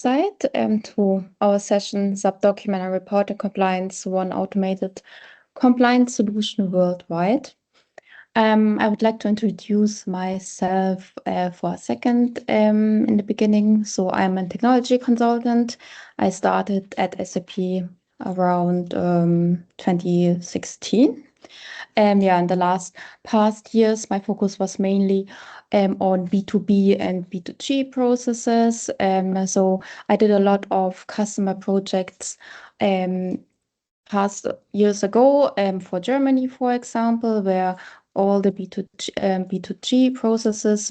side to our session SAP Document and Reporting Compliance, one automated compliance solution worldwide. I would like to introduce myself for a second in the beginning. So I'm a technology consultant. I started at SAP around 2016. In the past years, my focus was mainly on B2B and B2G processes. So I did a lot of customer projects past years ago for Germany, for example, where all the B2G processes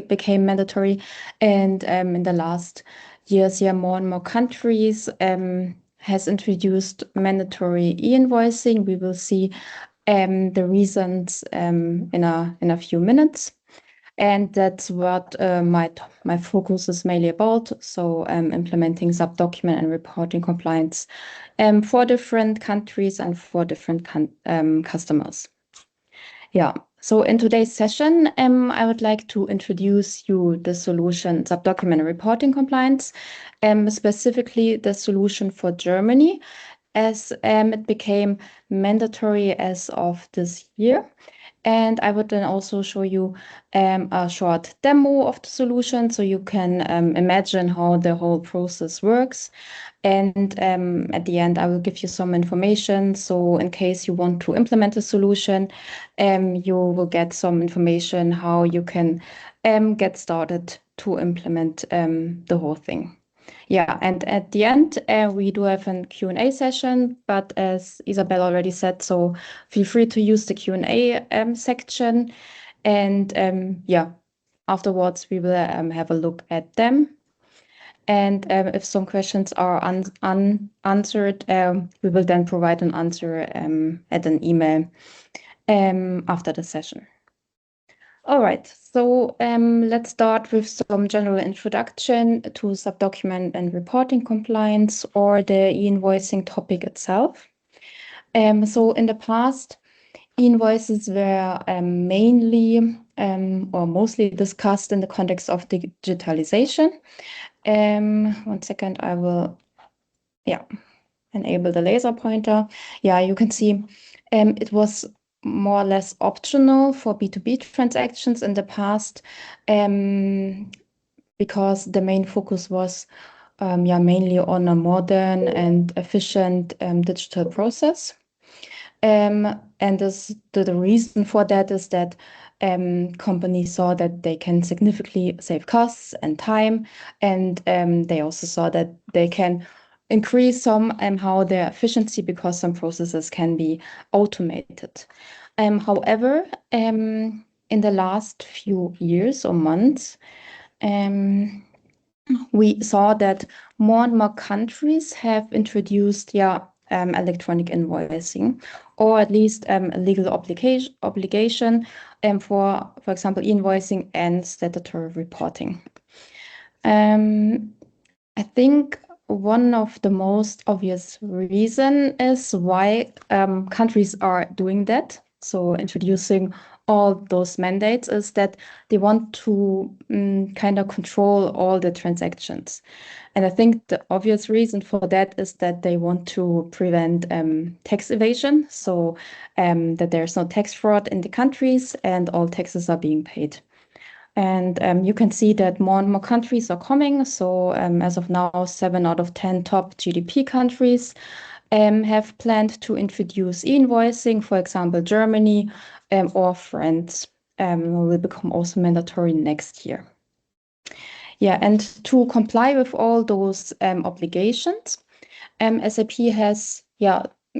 became mandatory, and in the last years, more and more countries has introduced mandatory e-invoicing. We will see the reasons in a few minutes. And that's what my focus is mainly about. So implementing SAP document and reporting compliance for different countries and for different customers. Yeah. So in today's session, I would like to introduce you the solution SAP document and reporting compliance, specifically the solution for Germany, as it became mandatory as of this year. And I would then also show you a short demo of the solution so you can imagine how the whole process works. And at the end, I will give you some information. So in case you want to implement a solution, you will get some information how you can get started to implement the whole thing. Yeah, and at the end, we do have a Q&A session, but as Isabel already said, so feel free to use the Q&A section. And afterwards, we will have a look at them. And if some questions are unanswered, we will then provide an answer at an email after the session. All right, so let's start with some general introduction to SAP document and reporting compliance, or the e-invoicing topic itself. So in the past, invoices were mainly or mostly discussed in the context of digitalization. 1 second, I will enable the laser pointer. Yeah, you can see it was more or less optional for B2B transactions in the past, because the main focus was mainly on a modern and efficient digital process. And the reason for that is that companies saw that they can significantly save costs and time, and they also saw that they can increase somehow their efficiency because some processes can be automated. However, in the last few years or months, we saw that more and more countries have introduced electronic invoicing, or at least a legal obligation for example, invoicing and statutory reporting. I think one of the most obvious reason is why countries are doing that. So introducing all those mandates is that they want to kind of control all the transactions. And I think the obvious reason for that is that they want to prevent tax evasion, so that there's no tax fraud in the countries and all taxes are being paid. And you can see that more and more countries are coming. So as of now, 7 out of 10 top GDP countries have planned to introduce e-invoicing. For example, Germany or France will become also mandatory next year. Yeah, and to comply with all those obligations, SAP has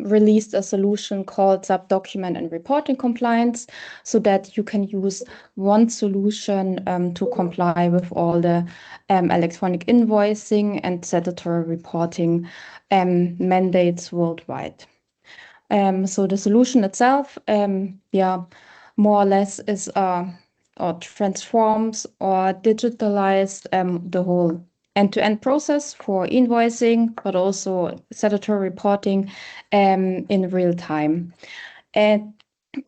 released a solution called SAP Document and Reporting Compliance, so that you can use one solution to comply with all the electronic invoicing and statutory reporting mandates worldwide. So the solution itself, more or less is or transforms or digitalized the whole end-to-end process for invoicing, but also statutory reporting in real time. And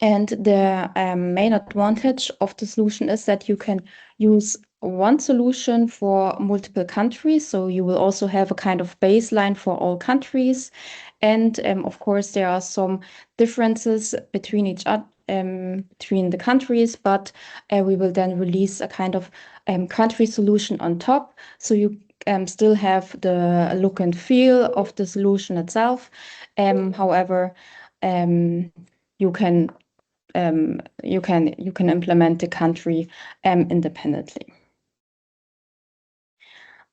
the main advantage of the solution is that you can use one solution for multiple countries. So you will also have a kind of baseline for all countries. And of course, there are some differences between each other. Between the countries, but we will then release a kind of country solution on top. So you still have the look and feel of the solution itself. However, you can implement the country independently.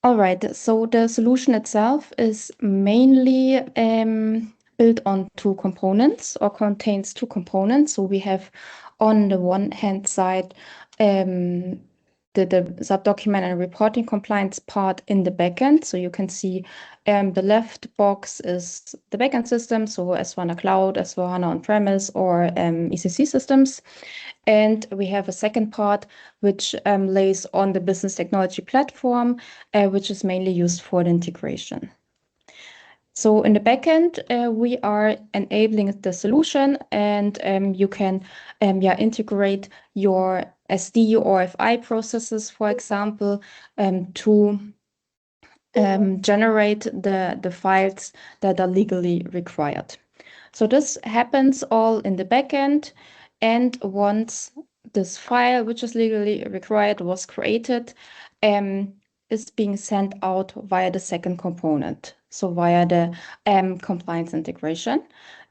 All right, so the solution itself is mainly built on two components or contains two components. So we have on the one hand side the sub-document and reporting compliance part in the backend. So you can see the left box is the backend system, so S/4HANA Cloud, S/4HANA on-premise, or ECC systems. And we have a second part which lays on the business technology platform, which is mainly used for the integration. So in the backend, we are enabling the solution, and you can integrate your SD or FI processes, for example, to generate the files that are legally required. So this happens all in the backend, and once this file, which is legally required, was created, is being sent out via the second component, so via the compliance integration.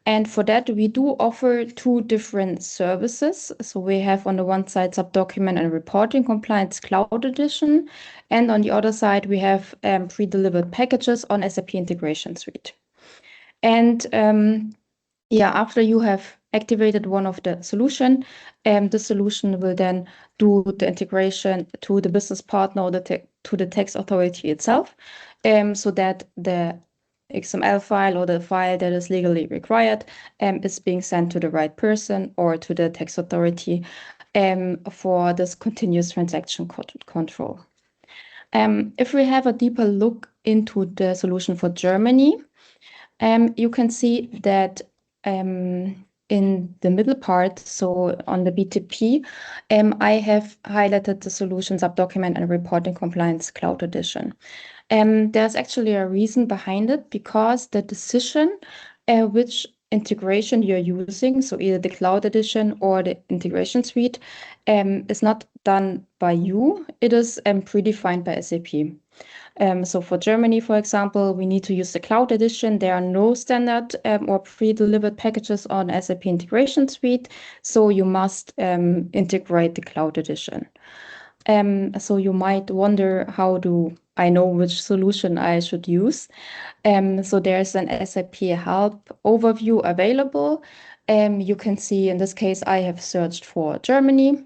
And for that, we do offer two different services. So we have on the one side sub-document and reporting compliance cloud edition, and on the other side, we have pre-delivered packages on SAP Integration Suite. And after you have activated one of the solution, the solution will then do the integration to the business partner or to the tax authority itself, so that the XML file or the file that is legally required is being sent to the right person or to the tax authority for this continuous transaction control. If we have a deeper look into the solution for Germany, you can see that in the middle part, so on the B2P, I have highlighted the solution sub-document and reporting compliance cloud edition. There's actually a reason behind it, because the decision which integration you're using, so either the cloud edition or the integration suite, is not done by you. It is predefined by SAP. So for Germany, for example, we need to use the cloud edition. There are no standard or pre-delivered packages on SAP Integration Suite, so you must integrate the cloud edition. So you might wonder, how do I know which solution I should use? So there's an SAP help overview available. You can see, in this case, I have searched for Germany.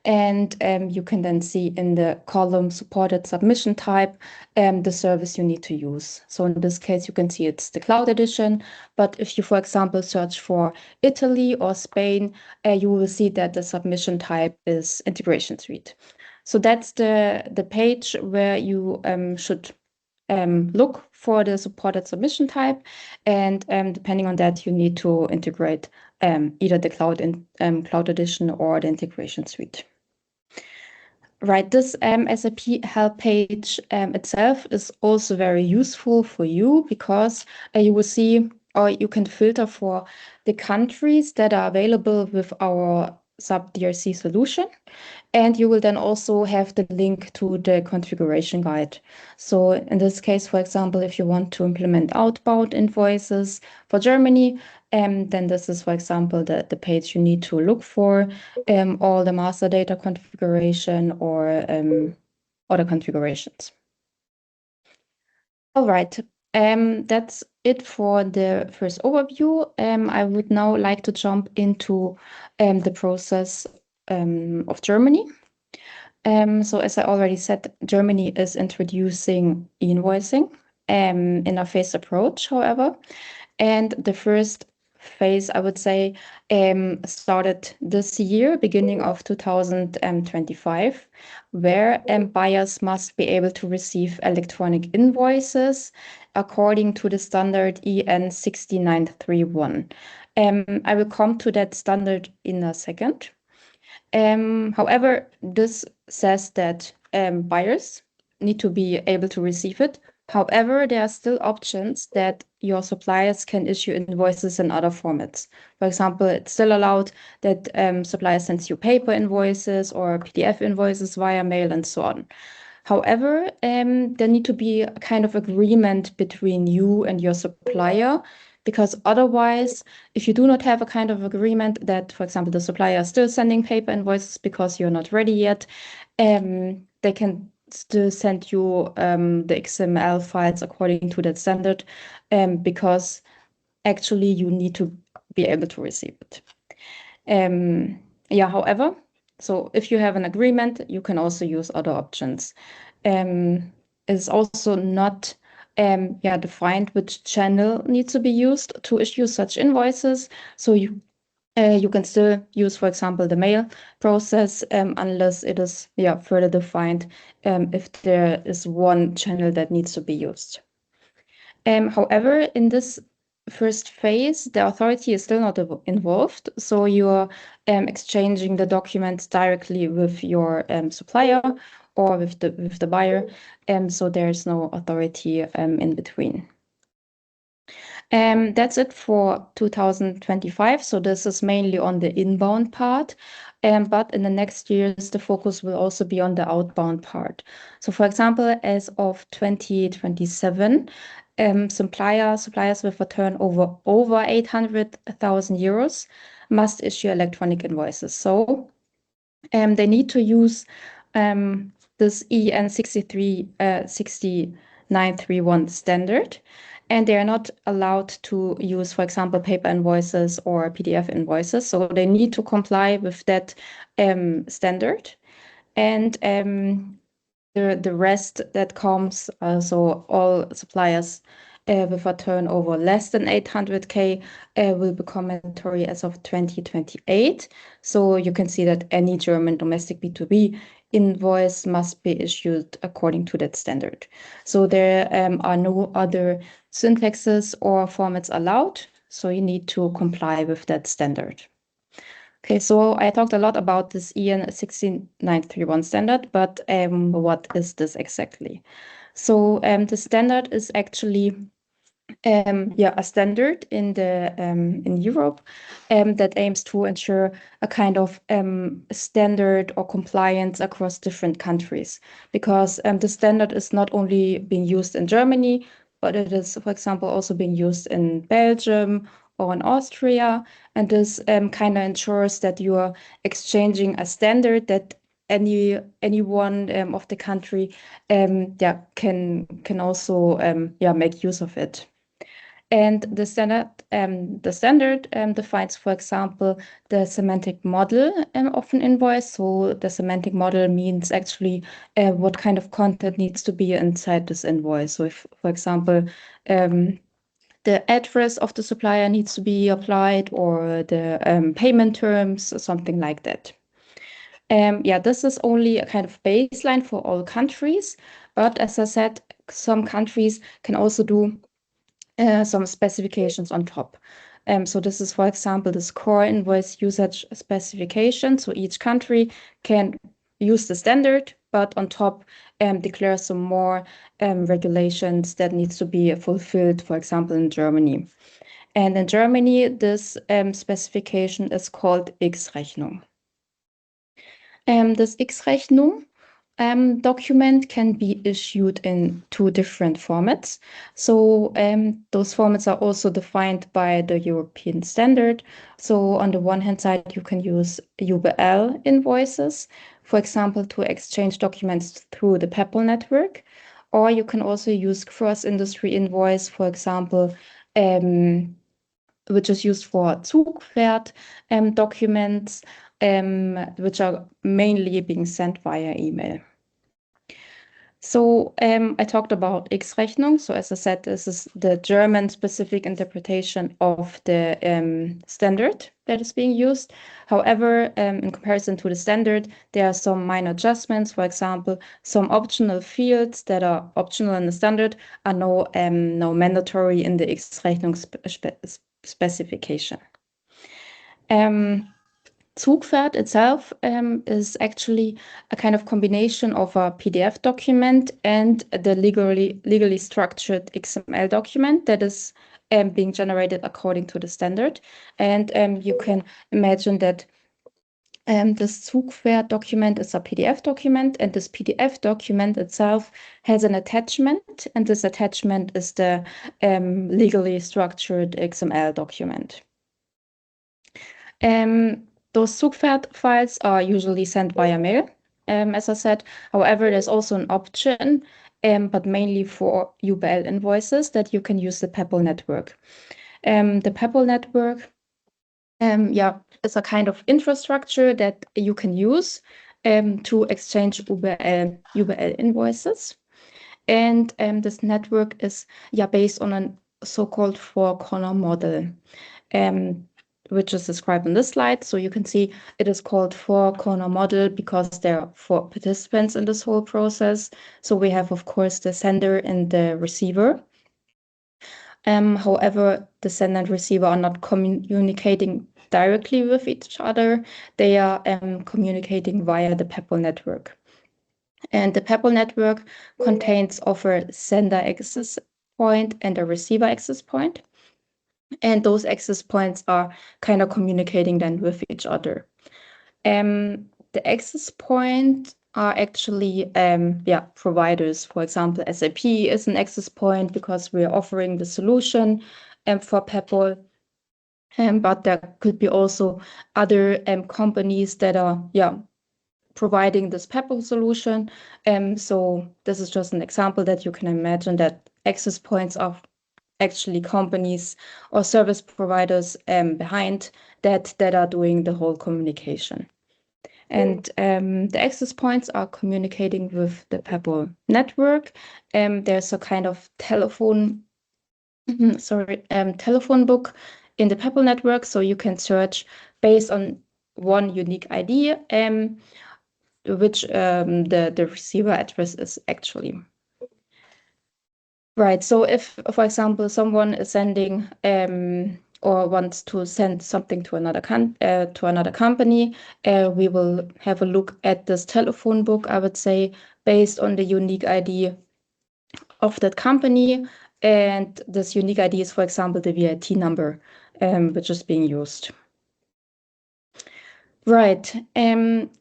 And you can then see in the column supported submission type the service you need to use. So in this case, you can see it's the cloud edition. But if you, for example, search for Italy or Spain, you will see that the submission type is integration suite. So that's the page where you should look for the supported submission type. And depending on that, you need to integrate either the cloud edition or the integration suite. Right, this SAP help page itself is also very useful for you, because you will see, or you can filter for the countries that are available with our SAP DRC solution. And you will then also have the link to the configuration guide. So in this case, for example, if you want to implement outbound invoices for Germany, then this is, for example, the page you need to look for, all the master data configuration or other configurations. All right, that's it for the first overview. I would now like to jump into the process of Germany. So as I already said, Germany is introducing e-invoicing in a phased approach, however. And the first phase, I would say, started this year, beginning of 2025, where buyers must be able to receive electronic invoices according to the standard EN 6931. I will come to that standard in a second. However, this says that buyers need to be able to receive it. However, there are still options that your suppliers can issue invoices in other formats. For example, it's still allowed that suppliers sends you paper invoices or PDF invoices via mail and so on. However, there need to be a kind of agreement between you and your supplier, because otherwise, if you do not have a kind of agreement that, for example, the supplier is still sending paper invoices because you're not ready yet, they can still send you the XML files according to that standard, because actually you need to be able to receive it. Yeah, however, so if you have an agreement, you can also use other options. It's also not defined which channel needs to be used to issue such invoices. So you can still use, for example, the mail process, unless it is further defined if there is one channel that needs to be used. However, in this first phase, the authority is still not involved, so you're exchanging the documents directly with your supplier or with the buyer, so there's no authority in between. That's it for 2025. So this is mainly on the inbound part. But in the next years, the focus will also be on the outbound part. So for example, as of 2027, suppliers with a turnover over 800,000 euros must issue electronic invoices. So they need to use this EN 6931 standard, and they are not allowed to use, for example, paper invoices or PDF invoices. So they need to comply with that standard. And the rest that comes, so all suppliers with a turnover less than 800K will become mandatory as of 2028. So you can see that any German domestic B2B invoice must be issued according to that standard. So there are no other syntaxes or formats allowed, so you need to comply with that standard. Okay, so I talked a lot about this EN 16931 standard, but what is this exactly? So the standard is actually a standard in Europe that aims to ensure a kind of standard or compliance across different countries, because the standard is not only being used in Germany, but it is, for example, also being used in Belgium or in Austria, and this kind of ensures that you are exchanging a standard that anyone of the country can also make use of it. And the standard defines, for example, the semantic model of an invoice. So the semantic model means actually what kind of content needs to be inside this invoice. So if, for example, the address of the supplier needs to be applied, or the payment terms, or something like that. This is only a kind of baseline for all countries, but as I said, some countries can also do some specifications on top. So this is, for example, this core invoice usage specification. So each country can use the standard, but on top declare some more regulations that needs to be fulfilled, for example, in Germany. And in Germany, this specification is called X-Rechnung. This X-Rechnung document can be issued in two different formats. So those formats are also defined by the European standard. So on the one hand side, you can use UBL invoices, for example, to exchange documents through the Peppol network, or you can also use cross-industry invoice, for example, which is used for Zugpferd documents, which are mainly being sent via email. So I talked about X-Rechnung. So as I said, this is the German specific interpretation of the standard that is being used. However, in comparison to the standard, there are some minor adjustments. For example, some optional fields that are optional in the standard are no mandatory in the X-Rechnung specification. Zugpferd itself is actually a kind of combination of a PDF document and the legally structured XML document that is being generated according to the standard. And you can imagine that this Zugpferd document is a PDF document, and this PDF document itself has an attachment, and this attachment is the legally structured XML document. Those Zugpferd files are usually sent via mail, as I said. However, there's also an option, but mainly for UBL invoices, that you can use the Peppol network. The Peppol network is a kind of infrastructure that you can use to exchange UBL invoices. And this network is based on a so-called four-corner model, which is described on this slide. So you can see it is called four-corner model because there are four participants in this whole process. So we have, of course, the sender and the receiver. However, the sender and receiver are not communicating directly with each other. They are communicating via the Peppol network. And the Peppol network contains of a sender access point and a receiver access point. And those access points are kind of communicating then with each other. The access point are actually providers. For example, SAP is an access point because we're offering the solution for Peppol. But there could be also other companies that are providing this Peppol solution. So this is just an example that you can imagine that access points are actually companies or service providers behind that are doing the whole communication. And the access points are communicating with the Peppol network. There's a kind of telephone book in the Peppol network, so you can search based on one unique ID, which the receiver address is actually. Right. So if, for example, someone is sending or wants to send something to another company, we will have a look at this telephone book, I would say, based on the unique ID of that company. And this unique ID is, for example, the VAT number, which is being used. Right.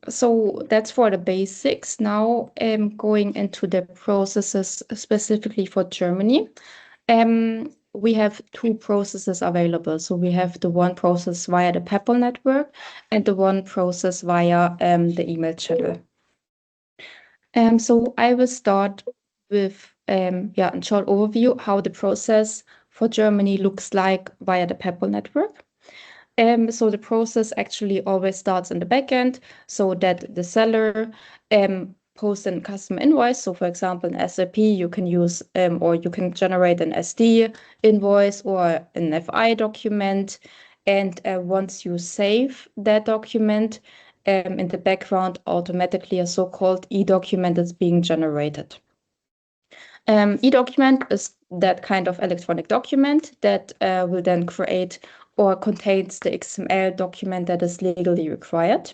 So that's for the basics. Now, going into the processes specifically for Germany. We have two processes available. So we have the one process via the Peppol network and the one process via the email channel. So I will start with a short overview how the process for Germany looks like via the Peppol network. So the process actually always starts in the backend, so that the seller posts a custom invoice. So for example, in SAP, you can use or you can generate an SD invoice or an FI document. And once you save that document, in the background, automatically a so-called e-document is being generated. E-document is that kind of electronic document that will then create or contains the XML document that is legally required.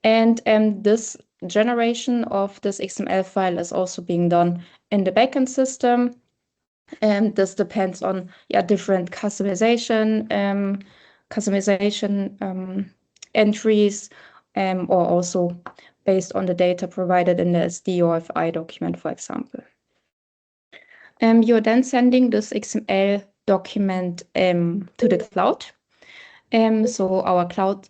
And this generation of this XML file is also being done in the backend system. And this depends on different customization entries, or also based on the data provided in the SD or FI document, for example. You're then sending this XML document to the cloud. So our cloud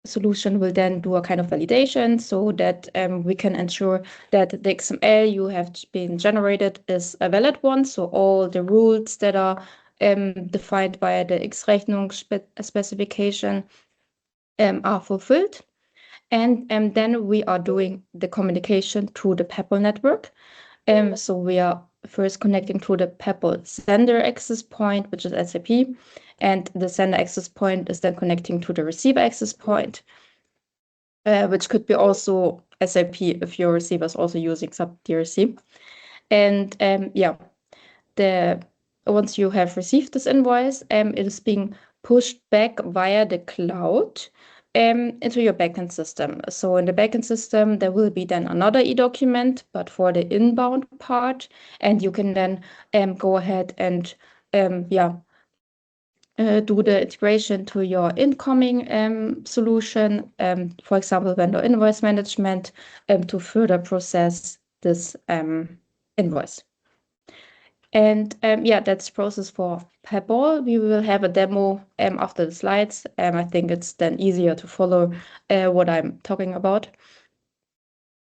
solution will then do a kind of validation so that we can ensure that the XML you have been generated is a valid one. So all the rules that are defined by the X-Rechnung specification are fulfilled. And then we are doing the communication to the Peppol network. So we are first connecting to the Peppol sender access point, which is SAP, and the sender access point is then connecting to the receiver access point, which could be also SAP if your receiver is also using SAP DRC. And once you have received this invoice, it is being pushed back via the cloud into your backend system. So in the backend system, there will be then another e-document, but for the inbound part, and you can then go ahead and do the integration to your incoming solution, for example, vendor invoice management, to further process this invoice. And that's the process for Peppol. We will have a demo after the slides. I think it's then easier to follow what I'm talking about.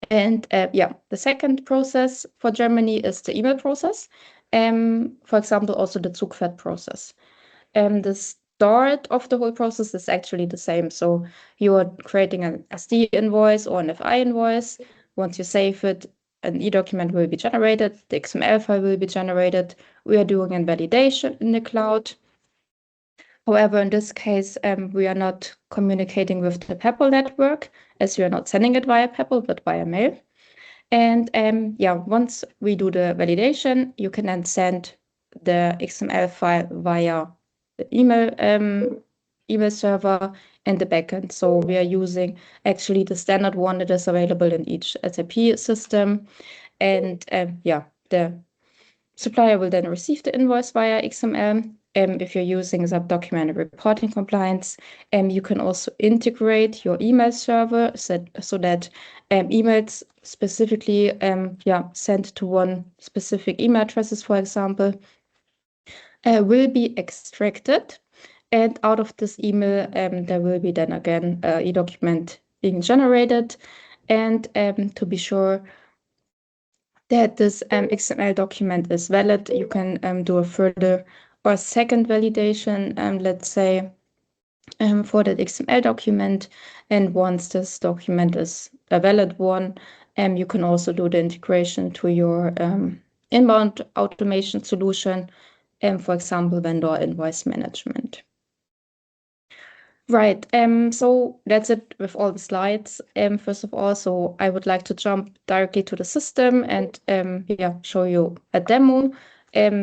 And the second process for Germany is the email process. For example, also the Zugfahrt process. The start of the whole process is actually the same. So you are creating an SD invoice or an FI invoice. Once you save it, an e-document will be generated, the XML file will be generated. We are doing a validation in the cloud. However, in this case, we are not communicating with the Peppol network, as we are not sending it via Peppol, but via mail. And once we do the validation, you can then send the XML file via the email server and the backend. So we are using actually the standard one that is available in each SAP system. And the supplier will then receive the invoice via XML. If you're using SAP document reporting compliance, you can also integrate your email server so that emails specifically sent to one specific email addresses, for example, will be extracted. And out of this email, there will be then again a document being generated. And to be sure that this XML document is valid, you can do a further or second validation, let's say, for that XML document. And once this document is a valid one, you can also do the integration to your inbound automation solution, for example, vendor invoice management. Right, so that's it with all the slides. First of all, so I would like to jump directly to the system and show you a demo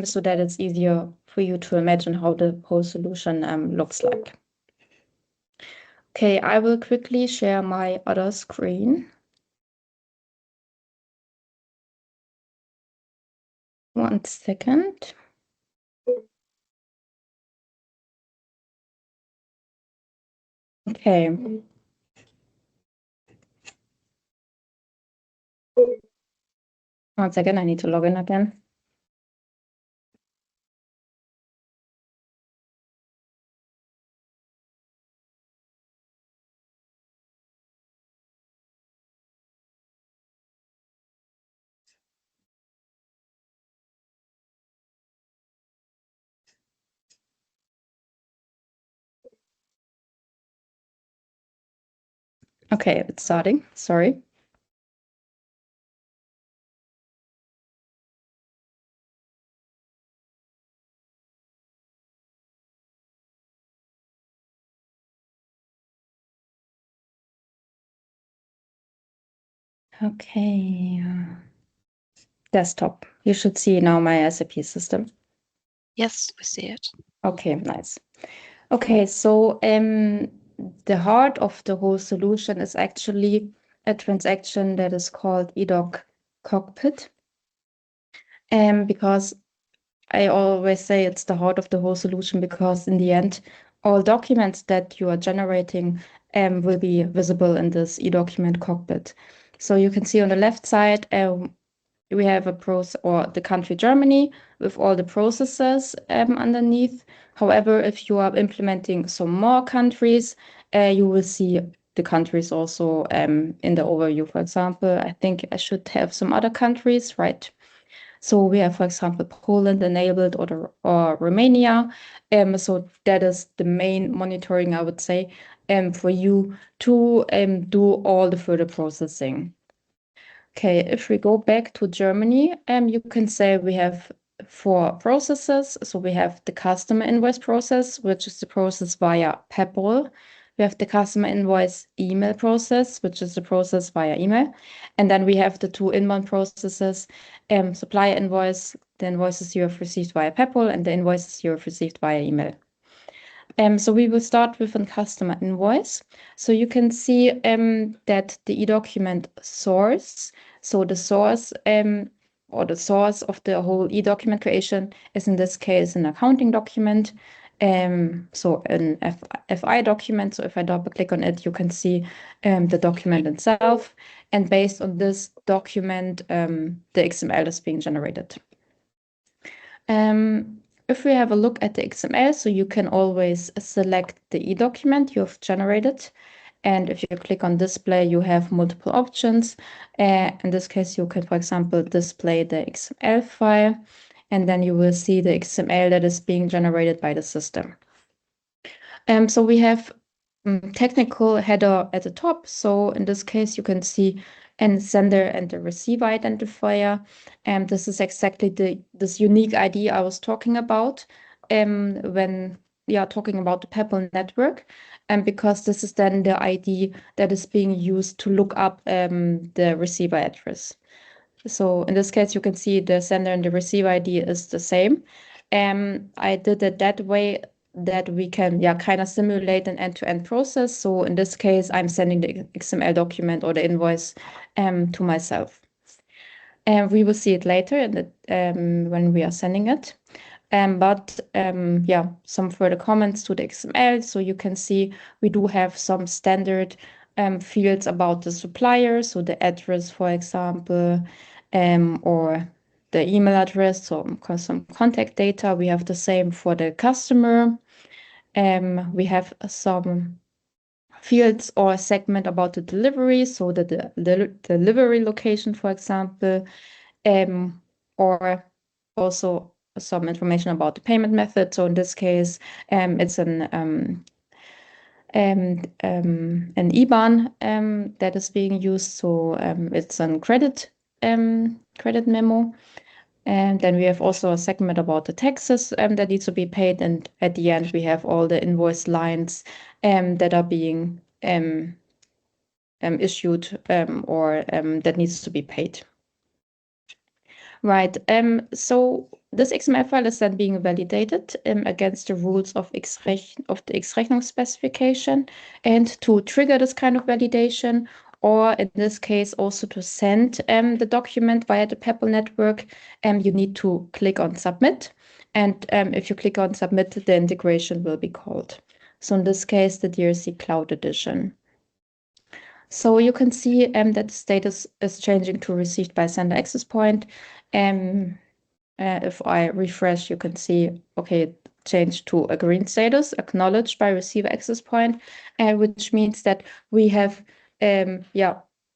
so that it's easier for you to imagine how the whole solution looks like. Okay, I will quickly share my other screen. One second. Okay. One second, I need to log in again. Okay, it's starting. Sorry. Okay. Desktop. You should see now my SAP system. Yes, we see it. Okay, nice. Okay, so the heart of the whole solution is actually a transaction that is called eDoc Cockpit. Because I always say it's the heart of the whole solution, because in the end, all documents that you are generating will be visible in this e-document cockpit. So you can see on the left side, we have a process, or the country Germany, with all the processes underneath. However, if you are implementing some more countries, you will see the countries also in the overview. For example, I think I should have some other countries, right? So we have, for example, Poland enabled, or Romania. So that is the main monitoring, I would say, for you to do all the further processing. Okay, if we go back to Germany, you can say we have 4 processes. So we have the customer invoice process, which is the process via Peppol. We have the customer invoice email process, which is the process via email. And then we have the 2 inbound processes, supplier invoice, the invoices you have received via Peppol, and the invoices you have received via email. So we will start with a customer invoice. So you can see that the e-document source, so the source or the source of the whole e-document creation is in this case an accounting document. So an FI document. So if I double click on it, you can see the document itself. And based on this document, the XML is being generated. If we have a look at the XML, so you can always select the e-document you have generated. And if you click on display, you have multiple options. In this case, you can, for example, display the XML file, and then you will see the XML that is being generated by the system. So we have technical header at the top. So in this case, you can see a sender and the receiver identifier. And this is exactly this unique ID I was talking about when talking about the Peppol network. And because this is then the ID that is being used to look up the receiver address. So in this case, you can see the sender and the receiver ID is the same. I did it that way that we can kind of simulate an end-to-end process. So in this case, I'm sending the XML document or the invoice to myself. And we will see it later when we are sending it. Some further comments to the XML. So you can see we do have some standard fields about the supplier. So the address, for example, or the email address, so some contact data. We have the same for the customer. We have some fields or a segment about the delivery, so the delivery location, for example, or also some information about the payment method. So in this case, it's an IBAN that is being used. So it's a credit memo. And then we have also a segment about the taxes that needs to be paid. And at the end, we have all the invoice lines that are being issued or that needs to be paid. Right. So this XML file is then being validated against the rules of the X-Rechnung specification. And to trigger this kind of validation, or in this case, also to send the document via the Peppol network, you need to click on Submit. And if you click on Submit, the integration will be called. So in this case, the DRC Cloud Edition. So you can see that the status is changing to received by sender access point. If I refresh, you can see, okay, it changed to a green status, acknowledged by receiver access point, which means that we have,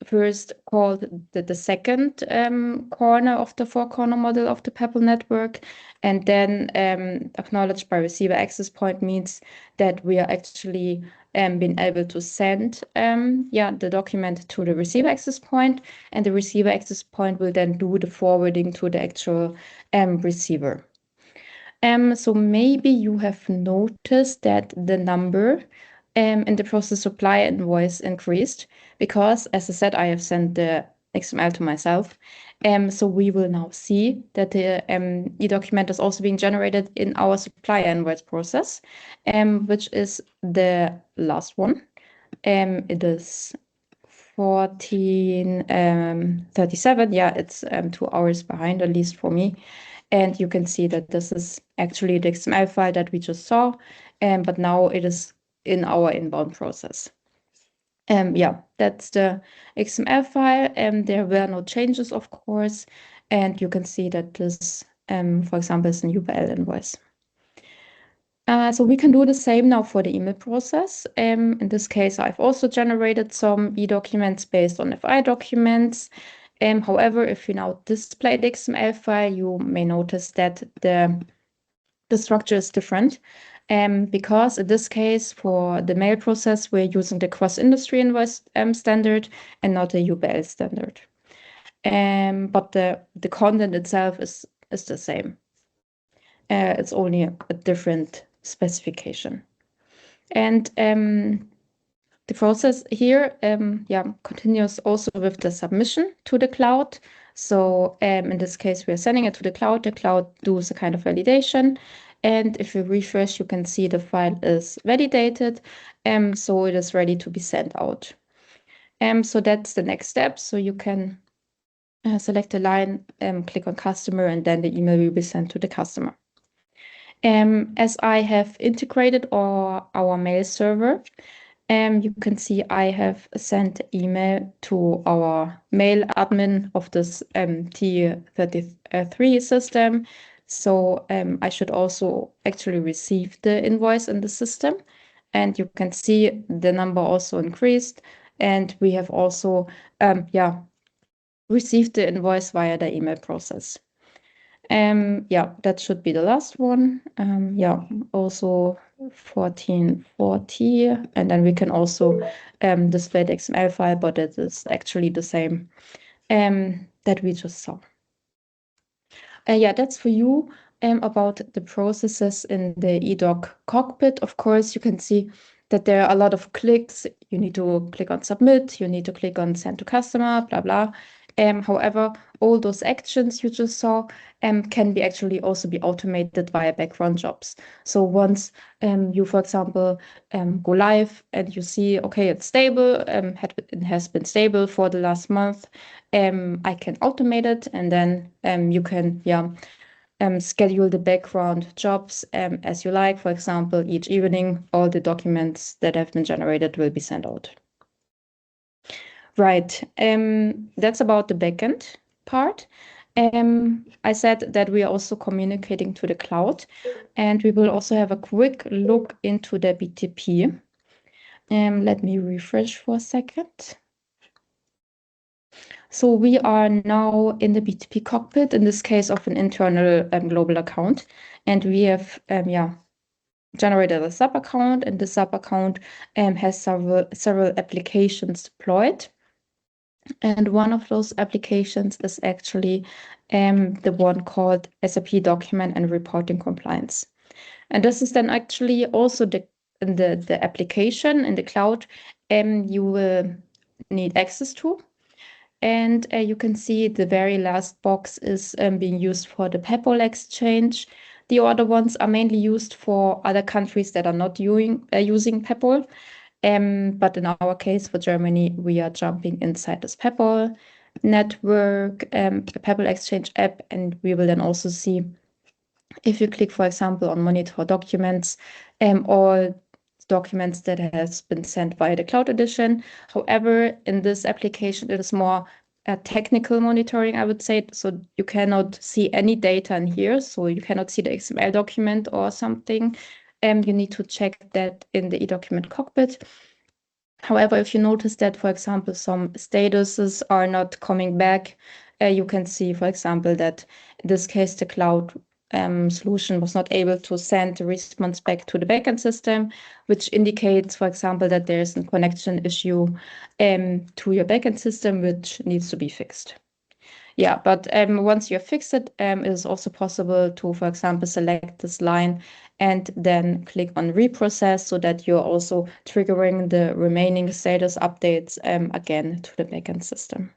first called the second corner of the four-corner model of the Peppol network, and then acknowledged by receiver access point means that we are actually been able to send the document to the receiver access point, and the receiver access point will then do the forwarding to the actual receiver. So maybe you have noticed that the number in the process supply invoice increased because, as I said, I have sent the XML to myself. So we will now see that the e-document is also being generated in our supplier invoice process, which is the last one. It is 1437. Yeah, it's 2 hours behind, at least for me. And you can see that this is actually the XML file that we just saw, but now it is in our inbound process. That's the XML file. There were no changes, of course, and you can see that this, for example, is an UPL invoice. So we can do the same now for the email process. In this case, I've also generated some e-documents based on FI documents. However, if you now display the XML file, you may notice that the structure is different. Because in this case, for the mail process, we're using the cross-industry invoice standard and not the UPL standard. But the content itself is the same. It's only a different specification. And the process here continues also with the submission to the cloud. So in this case, we are sending it to the cloud. The cloud does a kind of validation. And if you refresh, you can see the file is validated. So it is ready to be sent out. So that's the next step. So you can select a line, click on customer, and then the email will be sent to the customer. As I have integrated our mail server, you can see I have sent email to our mail admin of this T33 system. So I should also actually receive the invoice in the system. And you can see the number also increased. And we have also received the invoice via the email process. That should be the last one. Also 1440, and then we can also display the XML file, but it is actually the same that we just saw. That's for you about the processes in the eDoc cockpit. Of course, you can see that there are a lot of clicks. You need to click on submit, you need to click on send to customer, blah, blah. However, all those actions you just saw can be actually also be automated via background jobs. So once you, for example, go live and you see, okay, it's stable, it has been stable for the last month, I can automate it, and then you can schedule the background jobs as you like. For example, each evening, all the documents that have been generated will be sent out. Right. That's about the backend part. I said that we are also communicating to the cloud, and we will also have a quick look into the BTP. Let me refresh for a second. So we are now in the BTP cockpit, in this case of an internal global account, and we have generated a sub account, and the sub account has several applications deployed. And one of those applications is actually the one called SAP Document and Reporting Compliance. And this is then actually also the application in the cloud you will need access to. And you can see the very last box is being used for the Peppol exchange. The other ones are mainly used for other countries that are not using Peppol. But in our case, for Germany, we are jumping inside this Peppol network, the Peppol Exchange app, and we will then also see, if you click, for example, on Monitor Documents, all documents that has been sent via the Cloud Edition. However, in this application, it is more technical monitoring, I would say. So you cannot see any data in here. So you cannot see the XML document or something. You need to check that in the eDocument cockpit. However, if you notice that, for example, some statuses are not coming back, you can see, for example, that in this case, the cloud solution was not able to send the response back to the backend system, which indicates, for example, that there's a connection issue to your backend system, which needs to be fixed. Yeah, but once you have fixed it, it is also possible to, for example, select this line and then click on reprocess, so that you're also triggering the remaining status updates again to the backend system.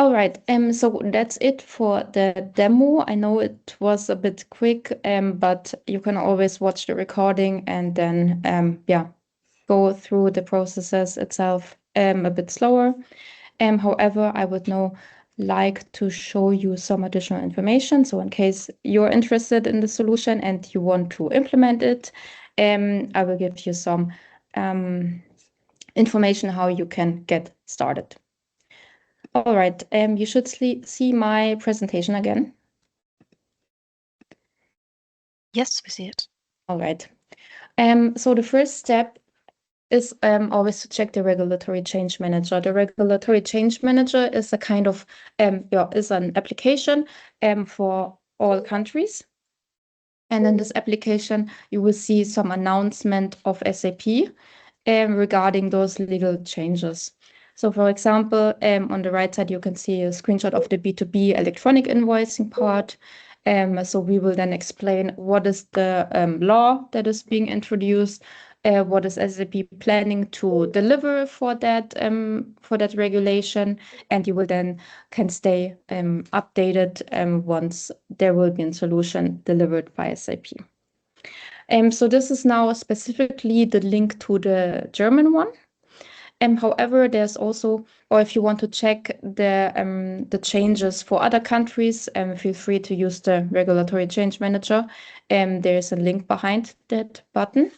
All right, so that's it for the demo. I know it was a bit quick, but you can always watch the recording and then go through the processes itself a bit slower. However, I would now like to show you some additional information. So in case you're interested in the solution and you want to implement it, I will give you some information how you can get started. All right, you should see my presentation again. Yes, we see it. All right. So the first step is always to check the regulatory change manager. The regulatory change manager is a kind of is an application for all countries. And in this application, you will see some announcement of SAP regarding those legal changes. So for example, on the right side, you can see a screenshot of the B2B electronic invoicing part. So we will then explain what is the law that is being introduced, what is SAP planning to deliver for that regulation, and you will then can stay updated once there will be a solution delivered by SAP. So this is now specifically the link to the German one. However, there's also, or if you want to check the changes for other countries, feel free to use the Regulatory Change Manager. There's a link behind that button.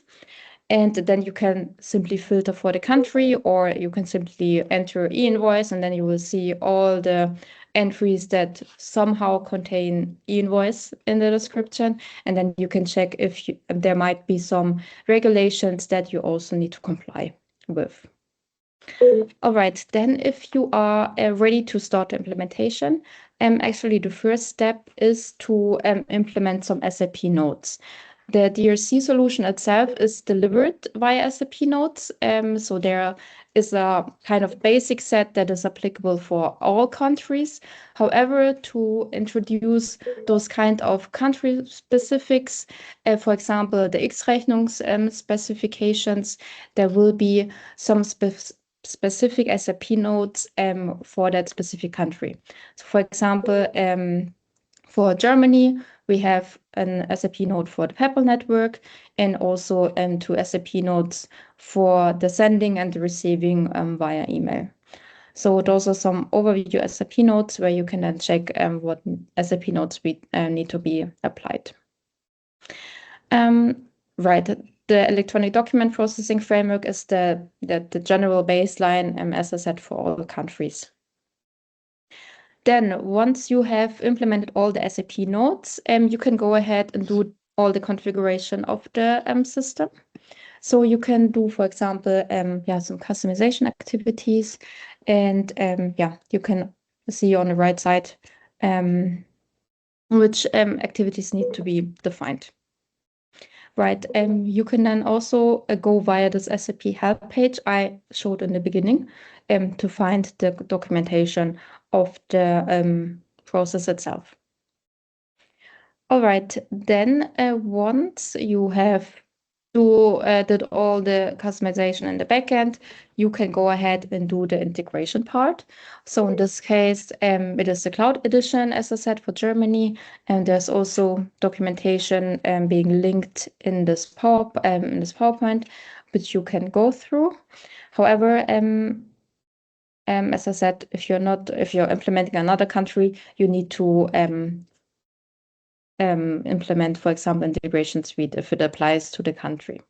And then you can simply filter for the country, or you can simply enter e-invoice, and then you will see all the entries that somehow contain e-invoice in the description. And then you can check if there might be some regulations that you also need to comply with. All right, then if you are ready to start the implementation, actually the first step is to implement some SAP nodes. The DRC solution itself is delivered via SAP nodes. So there is a kind of basic set that is applicable for all countries. However, to introduce those kind of country specifics, for example, the X-Rechnungs specifications, there will be some specific SAP nodes for that specific country. So for example, for Germany, we have an SAP node for the Peppol network, and also two SAP nodes for the sending and the receiving via email. So those are some overview SAP nodes where you can then check what SAP nodes need to be applied. Right. The electronic document processing framework is the general baseline, as I said, for all countries. Then once you have implemented all the SAP nodes, you can go ahead and do all the configuration of the system. So you can do, for example, some customization activities, and you can see on the right side which activities need to be defined. Right, you can then also go via this SAP help page I showed in the beginning to find the documentation of the process itself. All right, then once you have did all the customization in the backend, you can go ahead and do the integration part. So in this case, it is the Cloud Edition, as I said, for Germany, and there's also documentation being linked in this PowerPoint, which you can go through. However, as I said, if you're implementing another country, you need to implement, for example, integration suite if it applies to the country.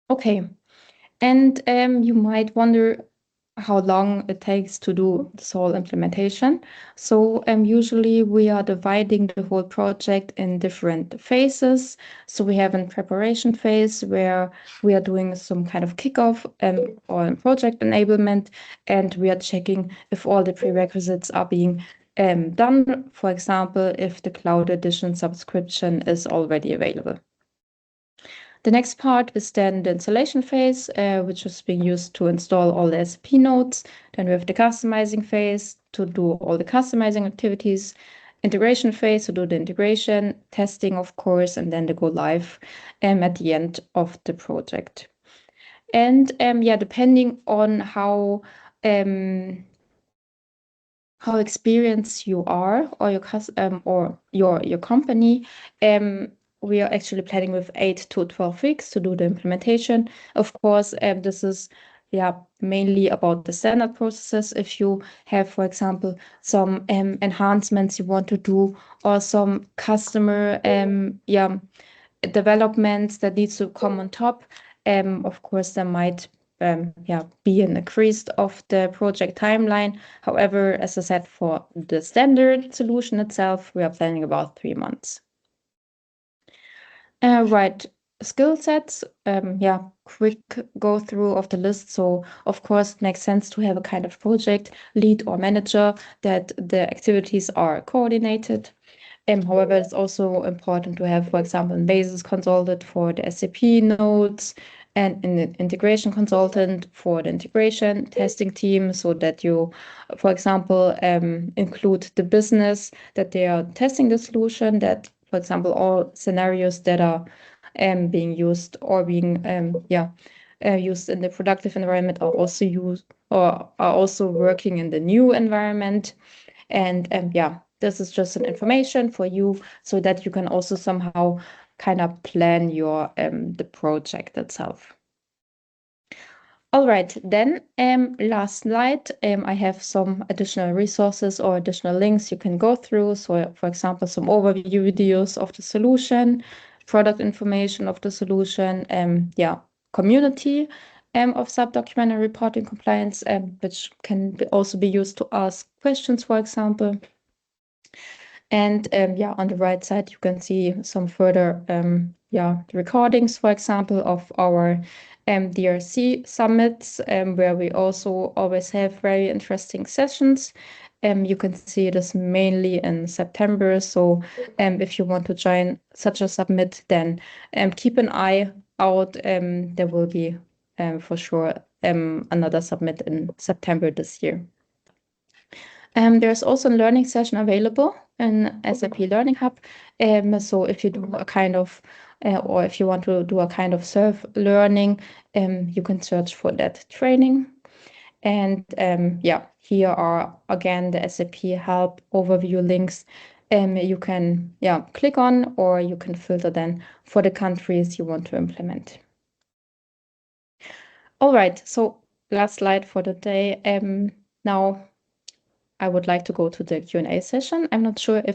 Okay, and you might wonder how long it takes to do this whole implementation. So usually we are dividing the whole project in different phases. So we have a preparation phase where we are doing some kind of kickoff or project enablement, and we are checking if all the prerequisites are being done. For example, if the Cloud Edition subscription is already available. The next part is then the installation phase, which is being used to install all the SAP nodes. Then we have the customizing phase to do all the customizing activities, integration phase to do the integration, testing, of course, and then the go live at the end of the project. And depending on how experienced you are, or your company, we are actually planning with 8 to 12 weeks to do the implementation. Of course, this is mainly about the standard processes. If you have, for example, some enhancements you want to do, or some customer developments that needs to come on top, of course, there might be an increase of the project timeline. However, as I said, for the standard solution itself, we are planning about 3 months. Right, skill sets, quick go through of the list. So of course, it makes sense to have a kind of project lead or manager that the activities are coordinated. However, it's also important to have, for example, a basis consultant for the SAP nodes, and an integration consultant for the integration testing team, so that you, for example, include the business that they are testing the solution, that, for example, all scenarios that are being used or being used in the productive environment are also used or are also working in the new environment. And this is just an information for you so that you can also somehow kind of plan your the project itself. All right, then last slide, I have some additional resources or additional links you can go through. So for example, some overview videos of the solution, product information of the solution, community of SAP document and reporting compliance, which can also be used to ask questions, for example. And on the right side, you can see some further recordings, for example, of our DRC summits, where we also always have very interesting sessions. You can see this mainly in September. So if you want to join such a summit, then keep an eye out. There will be for sure another summit in September this year. There's also a learning session available in SAP Learning Hub. So if you do a kind of, or if you want to do a kind of self-learning, you can search for that training. And here are again the SAP Help overview links. You can click on, or you can filter then for the countries you want to implement. All right, so last slide for the day. Now I would like to go to the Q&A session. I'm not sure if